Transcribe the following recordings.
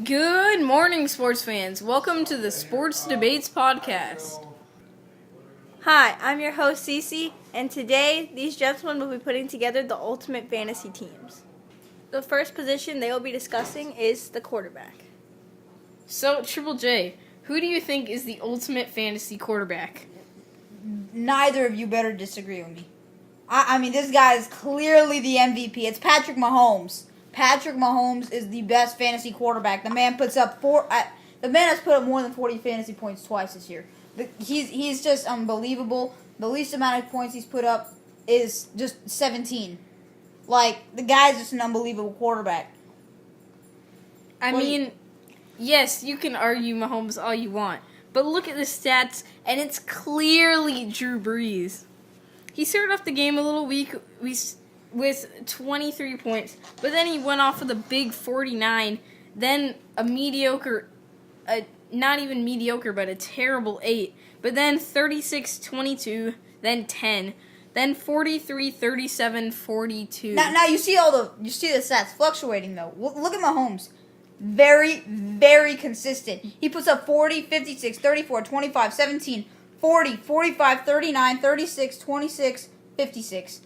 Good morning, sports fans. Welcome to the Sports Debates Podcast. Hi, I'm your host, Cece, and today these gentlemen will be putting together the ultimate fantasy teams. The first position they will be discussing is the quarterback. So, Triple J, who do you think is the ultimate fantasy quarterback? Neither of you better disagree with me. I mean, this guy is clearly the MVP. It's Patrick Mahomes. Patrick Mahomes is the best fantasy quarterback. The man has put up more than 40 fantasy points twice this year. He's just unbelievable. The least amount of points he's put up is just 17. The guy's just an unbelievable quarterback. Yes, you can argue Mahomes all you want, but look at the stats, and it's clearly Drew Brees. He started off the game a little weak with 23 points, but then he went off with a big 49, then a mediocre, not even mediocre, but a terrible 8, but then 36-22, then 10, then 43, 37, 42. Now you see the stats fluctuating though. Look at Mahomes. Very, very consistent. He puts up 40, 56, 34, 25, 17, 40, 45, 39, 36, 26, 56.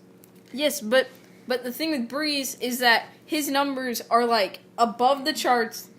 Yes, but the thing with Brees is that his numbers are above the charts,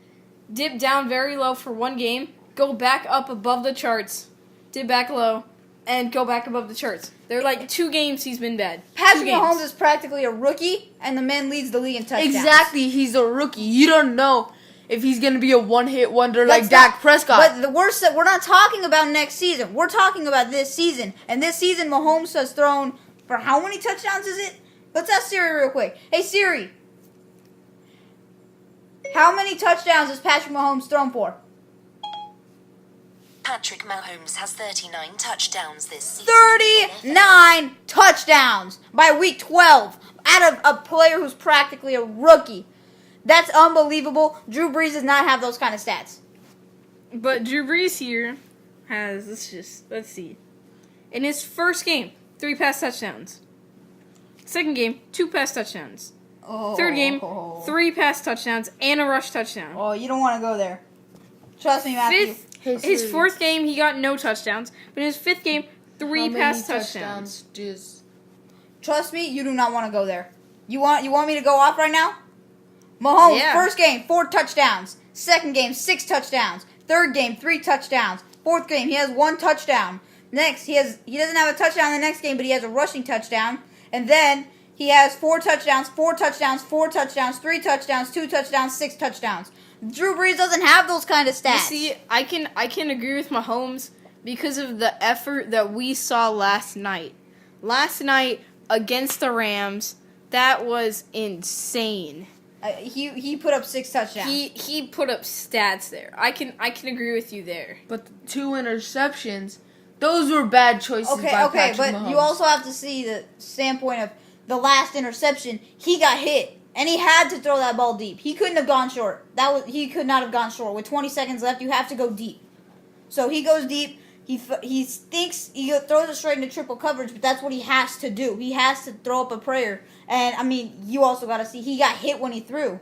dip down very low for one game, go back up above the charts, dip back low, and go back above the charts. They're 2 games he's been bad. Patrick Mahomes is practically a rookie, and the man leads the league in touchdowns. Exactly, he's a rookie. You don't know if he's going to be a one-hit wonder like Dak Prescott. But we're not talking about next season. We're talking about this season. And this season, Mahomes has thrown for how many touchdowns is it? Let's ask Siri real quick. Hey, Siri. How many touchdowns has Patrick Mahomes thrown for? Patrick Mahomes has 39 touchdowns this season. 39 touchdowns by week 12 out of a player who's practically a rookie. That's unbelievable. Drew Brees does not have those kind of stats. But Drew Brees here has, let's see. In his first game, 3 pass touchdowns. Second game, 2 pass touchdowns. Third game, 3 pass touchdowns and a rush touchdown. Oh, you don't want to go there. Trust me, Matthew. His fourth game, he got no touchdowns. But in his fifth game, 3 pass touchdowns. Trust me, you do not want to go there. You want me to go off right now? Mahomes, First game, 4 touchdowns. Second game, 6 touchdowns. Third game, 3 touchdowns. Fourth game, he has 1 touchdown. Next, he doesn't have a touchdown in the next game, but he has a rushing touchdown. And then he has 4 touchdowns, 4 touchdowns, 4 touchdowns, 3 touchdowns, 2 touchdowns, 6 touchdowns. Drew Brees doesn't have those kind of stats. You see, I can agree with Mahomes because of the effort that we saw last night. Last night against the Rams, that was insane. He put up 6 touchdowns. He put up stats there. I can agree with you there. But the 2 interceptions, those were bad choices by Patrick but Mahomes. you also have to see the standpoint of the last interception. He got hit, and he had to throw that ball deep. He couldn't have gone short. He could not have gone short. With 20 seconds left, you have to go deep. So he goes deep. He thinks he throws it straight into triple coverage, but that's what he has to do. He has to throw up a prayer. And, you also got to see, he got hit when he threw.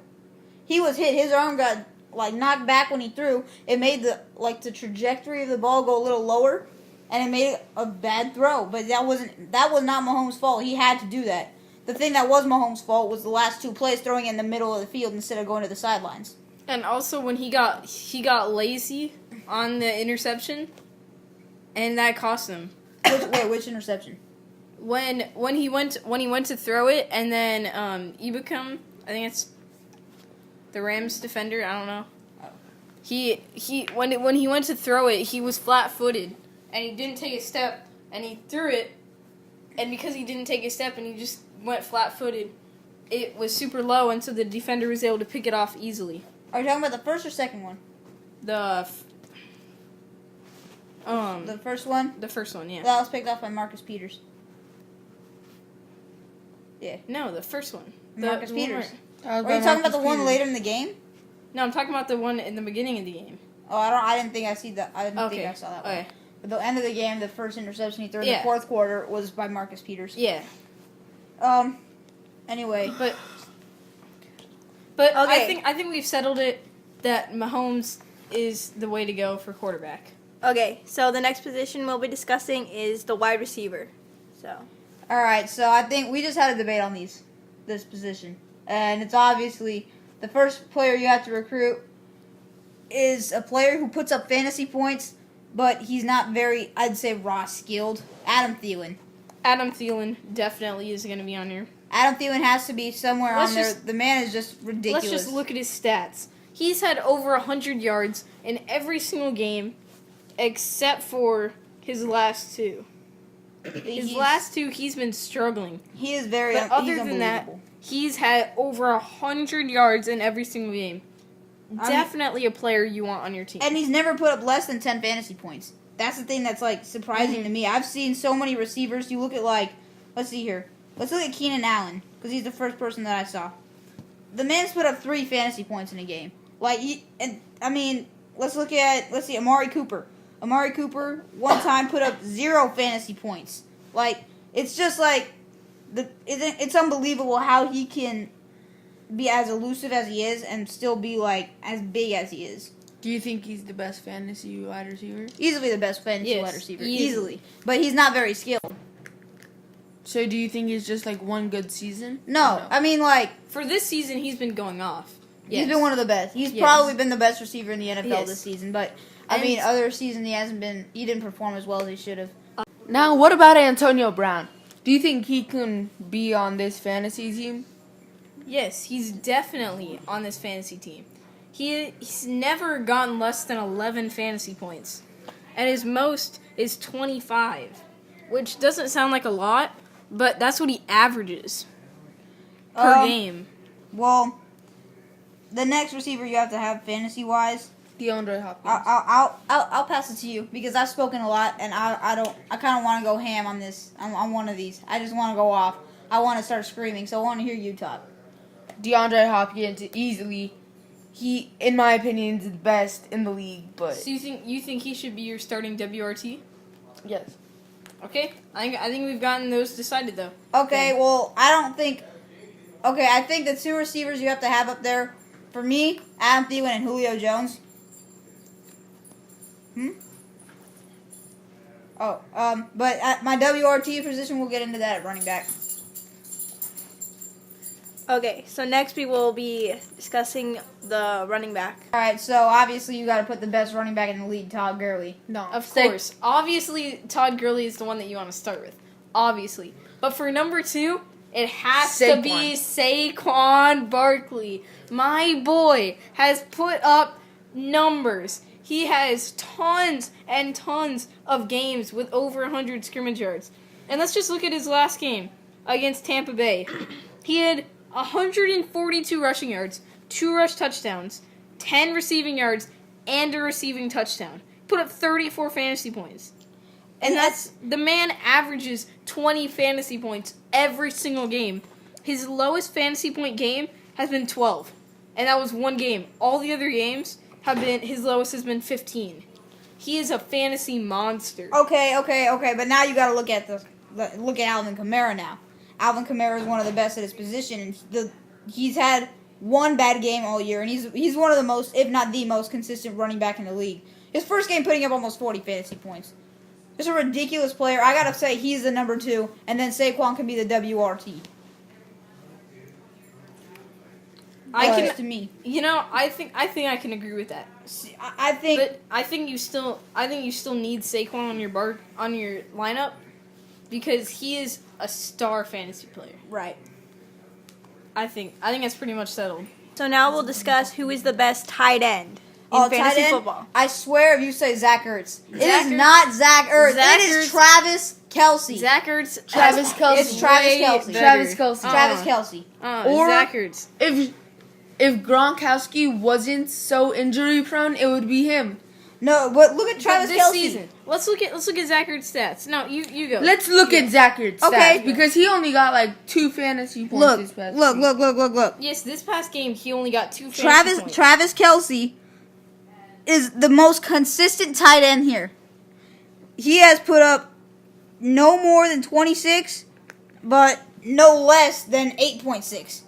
He was hit. His arm got, knocked back when he threw. It made the trajectory of the ball go a little lower, and it made a bad throw. But that was not Mahomes' fault. He had to do that. The thing that was Mahomes' fault was the last 2 plays throwing in the middle of the field instead of going to the sidelines. And also when he got lazy on the interception, and that cost him. Which interception? When he went to throw it, and then Ibukam, I think it's the Rams defender, I don't know. When he went to throw it, he was flat-footed, and he didn't take a step, and he threw it, and because he didn't take a step and he just went flat-footed, it was super low, and so the defender was able to pick it off easily. Are you talking about the first or second one? The first one? The first one, yeah. That was picked off by Marcus Peters. Yeah. No, the first one. Marcus Peters. Are you talking about the one later in the game? No, I'm talking about the one in the beginning of the game. Oh, I didn't think I saw that one. Okay. But the end of the game, the first interception he threw in the fourth quarter was by Marcus Peters. Yeah. Anyway, but okay. I think we've settled it. that Mahomes is the way to go for quarterback. Okay, so the next position we'll be discussing is the wide receiver. So, All right, so I think we just had a debate on this position, and it's obviously the first player you have to recruit is a player who puts up fantasy points, but he's not very, I'd say, raw skilled. Adam Thielen. Adam Thielen definitely is going to be on here. Adam Thielen has to be somewhere Let's on there. just- The man is just ridiculous. Let's just look at his stats. He's had over 100 yards in every single game except for his last two. His last two, he's been struggling. He is very. But he's other than that, unbelievable. he's had over 100 yards in every single game. Definitely a player you want on your team. And he's never put up less than 10 fantasy points. That's the thing that's like surprising to me. I've seen so many receivers. You look at let's see here. Let's look at Keenan Allen because he's the first person that I saw. The man's put up 3 fantasy points in a game. Let's see Amari Cooper. Amari Cooper one time put up 0 fantasy points. It's just it's unbelievable how he can be as elusive as he is and still be as big as he is. Do you think he's the best fantasy wide receiver? Easily the best fantasy Yes, wide receiver. easily. Easily. But he's not very skilled. So do you think it's just one good season? No. Or I mean, For this season, he's been going off. he's been one of the best. He's Yes. probably been the best receiver in the NFL Yes. this season. But, And- other season he didn't perform as well as he should have. Now, what about Antonio Brown? Do you think he can be on this fantasy team? Yes, he's definitely on this fantasy team. He's never gotten less than 11 fantasy points. And his most is 25, which doesn't sound like a lot, but that's what he averages per game. Well, the next receiver you have to have fantasy-wise, DeAndre Hopkins. I'll pass it to you because I've spoken a lot and I kind of want to go ham on this. on one of these. I just want to go off. I want to start screaming, so I want to hear you talk. DeAndre Hopkins easily. He, in my opinion, is the best in the league. But So you think he should be your starting WRT? yes, Okay, I think we've gotten those decided though. Okay, well, I don't think. Okay, I think the 2 receivers you have to have up there, for me, Adam Thielen and Julio Jones. But at my WRT position, we'll get into that at running back. okay, so next we will be discussing the running back. All right, so obviously you got to put the best running back in the league, Todd Gurley. no. Of course. Obviously, Todd Gurley is the one that you want to start with. Obviously. But for number 2, it has to be Saquon Barkley. My boy has put up numbers. He has tons and tons of games with over 100 scrimmage yards. And let's just look at his last game against Tampa Bay. He had 142 rushing yards, 2 rush touchdowns, 10 receiving yards, and a receiving touchdown. Put up 34 fantasy points. And that's the man averages 20 fantasy points every single game. His lowest fantasy point game has been 12. And that was one game. All the other games have been his lowest has been 15. He is a fantasy monster. Okay, but now you got to look at Alvin Kamara now. Alvin Kamara is one of the best at his position, and he's had one bad game all year, and he's one of the most, if not the most, consistent running back in the league. His first game putting up almost 40 fantasy points. Just a ridiculous player. I gotta say he's the number 2, and then Saquon can be the WRT. To me. I think I can agree with that. I think. But I think you still need Saquon on your lineup because he is a star fantasy player. Right. I think that's pretty much settled. So now we'll discuss who is the best tight end in Tight fantasy end? football. I swear if you say Zach Ertz. It Zach is Ertz- not Zach Ertz. Zach It is Ertz- Travis Kelce. Zach Ertz, Travis Kelce. It's Travis way Kelce. better. Travis Kelce. Travis Kelce. Or- Zach Ertz. If Gronkowski wasn't so injury prone, it would be him. No, but look at Travis this Kelce. season. Let's look at Zach Ertz stats. No, you go. Let's look at Zach Ertz stats, Okay. because he only got 2 fantasy points this past week. Look. Yes, this past game he only got 2 fantasy points. Travis Kelce is the most consistent tight end here. He has put up no more than 26, but no less than 8.6.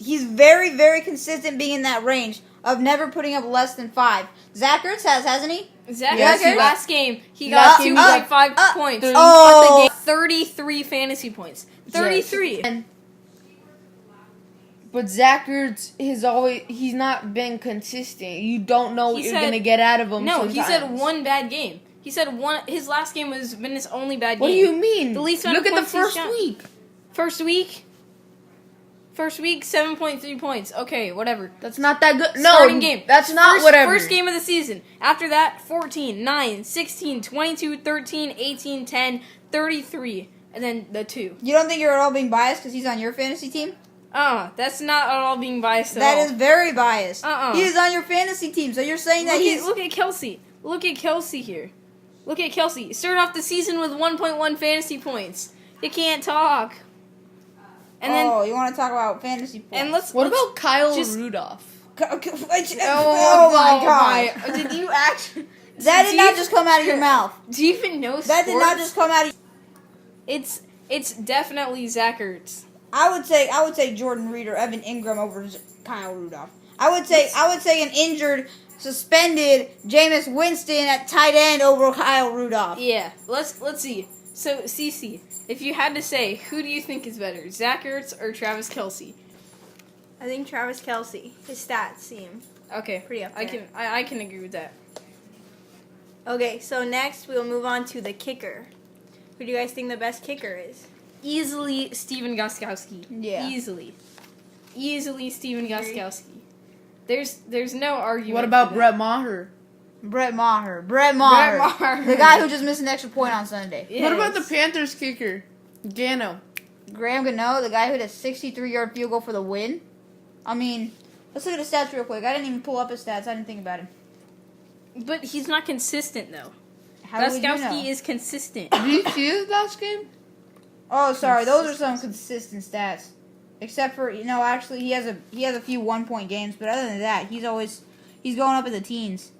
He's very, very consistent being in that range. of never putting up less than 5. Zach Ertz has, hasn't he? Zach Yes, Ertz, he- last game, he Last got game, 2.5 he points. oh. But the game, 33 fantasy points. 33. And, but Zach Ertz he's not been consistent. You don't know what He you're said- going to get out of him. No, he said sometimes. one bad game. He said his last game has been his only bad game. What do you mean? The least amount Look of at the points he's first shot. week. First week, 7.3 points. Okay, whatever. That's not that good. No, Starting game. That's not First, whatever. First game of the season. After that, 14, 9, 16, 22, 13, 18, 10, 33. And then the 2. You don't think you're at all being biased because he's on your fantasy team? That's not at all being biased at That all. is very biased. Uh-uh. He is on your fantasy team, so you're saying that Look at Kelsey. Look at Kelsey here. Look at Kelsey. Started off the season with 1.1 fantasy points. You can't talk. And then you want to talk about fantasy points? and let's What let's- about Kyle just- Rudolph? Oh my god. Did you actually? That did not just come out of your mouth. Do you even know? That did not sports? just come out of It's definitely Zach Ertz. I would say Jordan Reed or Evan Ingram over Kyle Rudolph. I would say an injured, suspended Jameis Winston at tight end over Kyle Rudolph. Yeah. Let's see. So CC, if you had to say, who do you think is better, Zach Ertz or Travis Kelsey? I think Travis Kelsey. His stats seem Okay, pretty up there. I can agree with that. Okay, so next we'll move on to the kicker. Who do you guys think the best kicker is? Easily Steven Gostkowski. Yeah. Easily Steven Gostkowski. There's no argument. What about for Brett Maher? Brett Maher. Maher. The guy who just missed an extra point on Sunday. that. What about the Yes. Panthers kicker? Gano. Graham Gano, the guy who hit a 63-yard field goal for the win. I mean, let's look at his stats real quick. I didn't even pull up his stats. I didn't think about him. But he's not consistent though. How would you know? Gostkowski is consistent. Did you see his last game? Oh, sorry. Those are some consistent stats. Except for, actually he has a few 1-point games, but other than that, he's going up in the teens.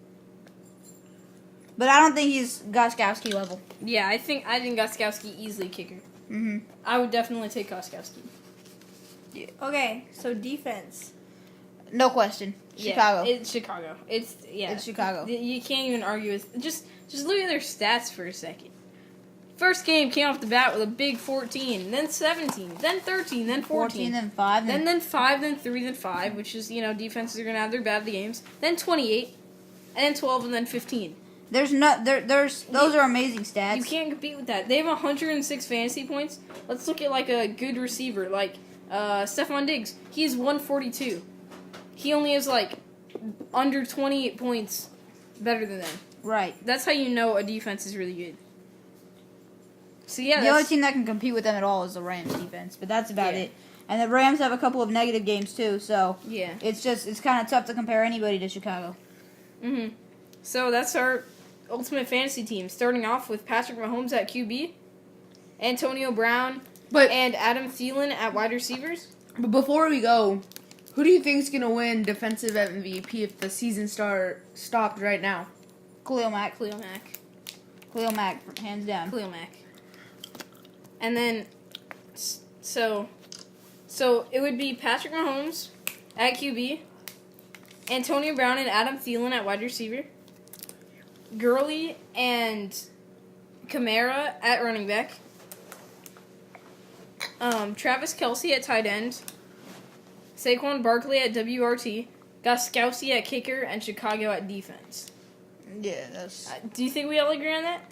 But I don't think he's Gostkowski level. Yeah, I think Gostkowski easily kicker. Mm-hmm. I would definitely take Gostkowski. Okay, so defense. No question. Chicago. Yeah, it's Chicago. It's Chicago. You can't even argue with just look at their stats for a second. First game came off the bat with a big 14, then 17, then 13, then 14, then 5. then 5, then 3, then 5, which is, defenses are going to have their bad games. Then 28, and then 12, and then 15. Those are amazing stats. You can't compete with that. They have 106 fantasy points. Let's look at, a good receiver, Stephon Diggs. He has 142. He only has, under 28 points better than them. Right. That's how you know a defense is really good. So, yeah, The only team that can compete with them at all is the Rams defense, but that's about it. And the Rams have a couple of negative games too, so yeah. it's kind of tough to compare anybody to Chicago. Mm-hmm. So, that's our ultimate fantasy team, starting off with Patrick Mahomes at QB, Antonio Brown, and Adam Thielen at wide receivers. But before we go, who do you think is going to win defensive MVP if the season stopped right now? Khalil Mack, hands down. Khalil Mack. And then, so it would be Patrick Mahomes at QB, Antonio Brown and Adam Thielen at wide receiver, Gurley and Kamara at running back, Travis Kelsey at tight end, Saquon Barkley at WRT, Gostkowski at kicker, and Chicago at defense. Yeah, that's. Do you think we all agree on that?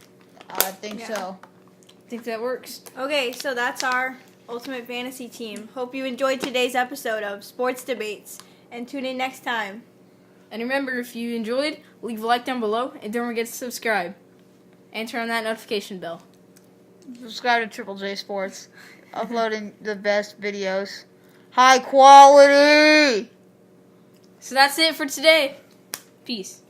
I think so. I think that works. Okay, so that's our ultimate fantasy team. Hope you enjoyed today's episode of Sports Debates, and tune in next time. And remember, if you enjoyed, leave a like down below, and don't forget to subscribe. And turn on that notification bell. Subscribe to Triple J Sports, uploading the best videos, high quality. So that's it for today. Peace.